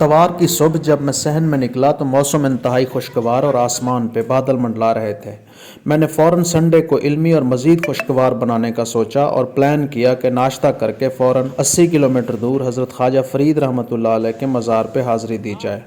اتوار کی صبح جب میں صحن میں نکلا تو موسم انتہائی خوشگوار اور آسمان پہ بادل منڈلا رہے تھے۔ میں نے فوراً سنڈے کو علمی اور مزید خوشگوار بنانے کا سوچا اور پلان کیا کہ ناشتہ کر کے فوراً 80 کلومیٹر دور حضرت خواجہ فرید رحمۃ اللہ علیہ کے مزار پہ حاضری دی جائے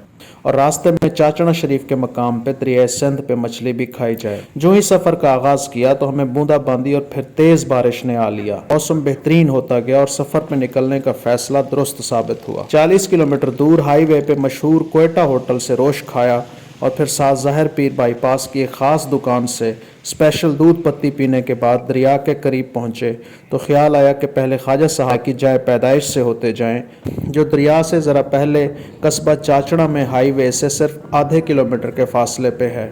اور راستے میں چاچڑا شریف کے مقام پہ دریائے سندھ پہ مچھلی بھی کھائی جائے۔ جو ہی سفر کا آغاز کیا تو ہمیں بوندا باندی اور پھر تیز بارش نے آ لیا۔ موسم بہترین ہوتا گیا اور سفر پہ نکلنے کا فیصلہ درست ثابت ہوا۔ 40 کلومیٹر دور ہائی وے پہ مشہور کوئٹہ ہوٹل سے روش کھایا اور پھر ساز ظاہر پیر بائی پاس کی ایک خاص دکان سے اسپیشل دودھ پتی پینے کے بعد دریا کے قریب پہنچے تو خیال آیا کہ پہلے خواجہ صاحب کی جائے پیدائش سے ہوتے جائیں، جو دریا سے ذرا پہلے قصبہ چاچڑا میں ہائی وے سے صرف آدھے کلومیٹر کے فاصلے پہ ہے۔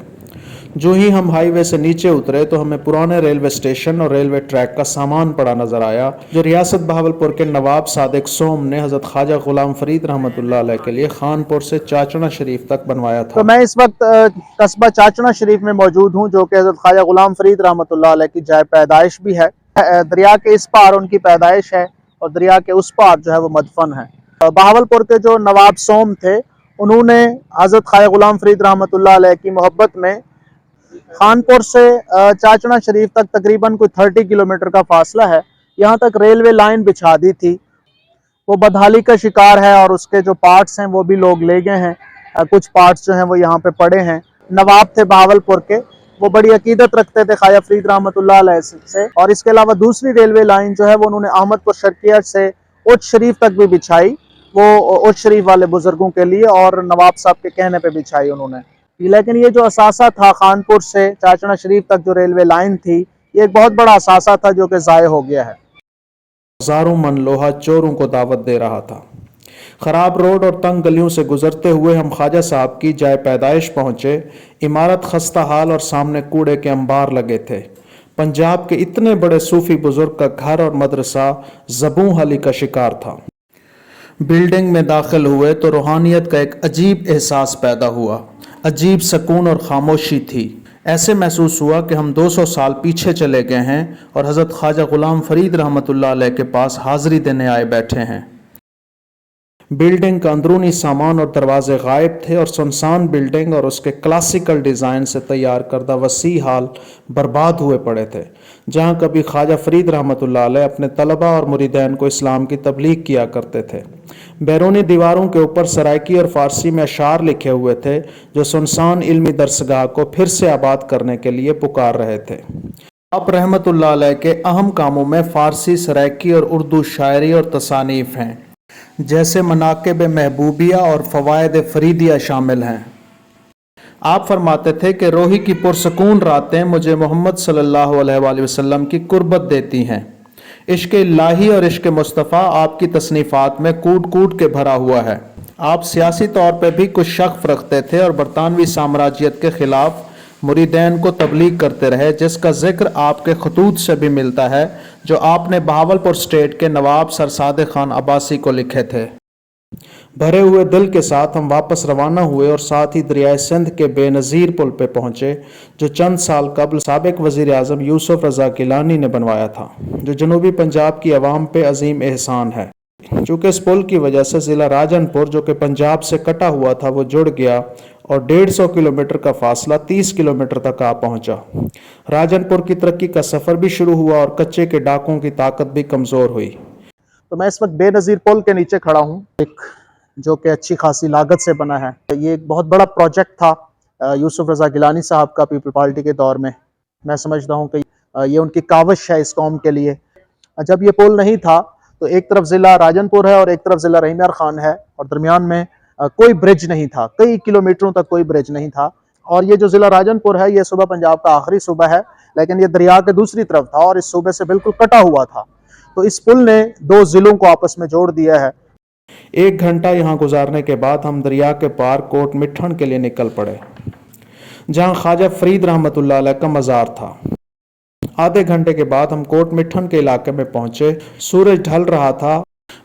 جو ہی ہم ہائی وے سے نیچے اترے تو ہمیں پرانے ریلوے اسٹیشن اور ریلوے ٹریک کا سامان پڑا نظر آیا جو ریاست بہاولپور کے نواب صادق سوم نے حضرت خواجہ غلام فرید رحمۃ اللہ علیہ کے لیے خانپور سے چاچڑا شریف تک بنوایا تھا۔ تو میں اس وقت قصبہ چاچڑا شریف میں موجود ہوں، جو کہ حضرت خواجہ غلام فرید رحمۃ اللہ علیہ کی جائے پیدائش بھی ہے۔ دریا کے اس پار ان کی پیدائش ہے اور دریا کے اس پار جو ہے وہ مدفن ہے۔ بہاولپور کے جو نواب سوم تھے انہوں نے حضرت خواجہ غلام فرید رحمۃ اللہ علیہ کی محبت میں خانپور سے چاچڑا شریف تک تقریباً کوئی 30 کلومیٹر کا فاصلہ ہے، یہاں تک ریلوے لائن بچھا دی تھی۔ وہ بدحالی کا شکار ہے اور اس کے جو پارٹس ہیں وہ بھی لوگ لے گئے ہیں، کچھ پارٹس جو ہیں وہ یہاں پہ پڑے ہیں۔ نواب تھے بہاولپور کے، وہ بڑی عقیدت رکھتے تھے خواجہ فرید رحمۃ اللہ علیہ سے، اور اس کے علاوہ دوسری ریلوے لائن جو ہے وہ انہوں نے احمد پور شرقیہ سے اچ شریف تک بھی بچھائی، وہ اچ شریف والے بزرگوں کے لیے، اور نواب صاحب کے کہنے پہ بچھائی انہوں نے۔ لیکن یہ جو اثاثہ تھا خانپور سے چاچڑا شریف تک جو ریلوے لائن تھی، یہ ایک بہت بڑا اثاثہ تھا جو کہ ضائع ہو گیا ہے۔ ہزاروں من لوہا چوروں کو دعوت دے رہا تھا۔ خراب روڈ اور تنگ گلیوں سے گزرتے ہوئے ہم خواجہ صاحب کی جائے پیدائش پہنچے۔ عمارت خستہ حال اور سامنے کوڑے کے انبار لگے تھے۔ پنجاب کے اتنے بڑے صوفی بزرگ کا گھر اور مدرسہ زبوں حالی کا شکار تھا۔ بلڈنگ میں داخل ہوئے تو روحانیت کا ایک عجیب احساس پیدا ہوا، عجیب سکون اور خاموشی تھی۔ ایسے محسوس ہوا کہ ہم 200 سال پیچھے چلے گئے ہیں اور حضرت خواجہ غلام فرید رحمۃ اللہ علیہ کے پاس حاضری دینے آئے بیٹھے ہیں۔ بلڈنگ کا اندرونی سامان اور دروازے غائب تھے اور سنسان بلڈنگ اور اس کے کلاسیکل ڈیزائن سے تیار کردہ وسیع ہال برباد ہوئے پڑے تھے، جہاں کبھی خواجہ فرید رحمۃ اللہ علیہ اپنے طلبہ اور مریدین کو اسلام کی تبلیغ کیا کرتے تھے۔ بیرونی دیواروں کے اوپر سرائکی اور فارسی میں اشعار لکھے ہوئے تھے جو سنسان علمی درسگاہ کو پھر سے آباد کرنے کے لیے پکار رہے تھے۔ آپ رحمۃ اللہ علیہ کے اہم کاموں میں فارسی، سرائکی اور اردو شاعری اور تصانیف ہیں، جیسے مناقب محبوبیہ اور فوائد فریدیہ شامل ہیں۔ آپ فرماتے تھے کہ روحی کی پرسکون راتیں مجھے محمد صلی اللہ علیہ وآلہ وسلم کی قربت دیتی ہیں۔ عشق الہی اور عشق مصطفیٰ آپ کی تصنیفات میں کوٹ کوٹ کے بھرا ہوا ہے۔ آپ سیاسی طور پہ بھی کچھ شغف رکھتے تھے اور برطانوی سامراجیت کے خلاف مریدین کو تبلیغ کرتے رہے، جس کا ذکر آپ کے خطوط سے بھی ملتا ہے جو آپ نے بہاولپور اسٹیٹ کے نواب سر صادق خان عباسی کو لکھے تھے۔ بھرے ہوئے دل کے ساتھ ہم واپس روانہ ہوئے اور ساتھ ہی دریائے سندھ کے بے نظیر پل پہ پہنچے جو چند سال قبل سابق وزیر اعظم یوسف رضا گیلانی نے بنوایا تھا، جو جنوبی پنجاب کی عوام پہ عظیم احسان ہے۔ چونکہ اس پل کی وجہ سے ضلع راجن پور جو کہ پنجاب سے کٹا ہوا تھا وہ جڑ گیا اور 150 کلومیٹر کا فاصلہ 30 کلومیٹر تک آ پہنچا۔ راجن پور کی ترقی کا سفر بھی شروع ہوا اور کچے کے ڈاکوں کی طاقت بھی کمزور ہوئی۔ تو میں اس وقت بے نظیر پل کے نیچے کھڑا ہوں، ایک جو کہ اچھی خاصی لاگت سے بنا ہے۔ یہ ایک بہت بڑا پروجیکٹ تھا یوسف رضا گیلانی صاحب کا پیپل پارٹی کے دور میں۔ میں سمجھتا ہوں کہ یہ ان کی کاوش ہے اس قوم کے لیے۔ جب یہ پل نہیں تھا تو ایک طرف ضلع راجن پور ہے اور ایک طرف ضلع رحیم یار خان ہے، اور درمیان میں کوئی برج نہیں تھا، کئی کلومیٹروں تک کوئی برج نہیں تھا۔ اور یہ جو ضلع راجن پور ہے یہ صوبہ پنجاب کا آخری صوبہ ہے، لیکن یہ دریا کے دوسری طرف تھا اور اس صوبے سے بالکل کٹا ہوا تھا۔ تو اس پل نے دو ضلعوں کو آپس میں جوڑ دیا ہے۔ 1 گھنٹہ یہاں گزارنے کے بعد ہم دریا کے پار کوٹ مٹھن کے لیے نکل پڑے، جہاں خواجہ فرید رحمۃ اللہ علیہ کا مزار تھا۔ آدھے گھنٹے کے بعد ہم کوٹ مٹھن کے علاقے میں پہنچے۔ سورج ڈھل رہا تھا،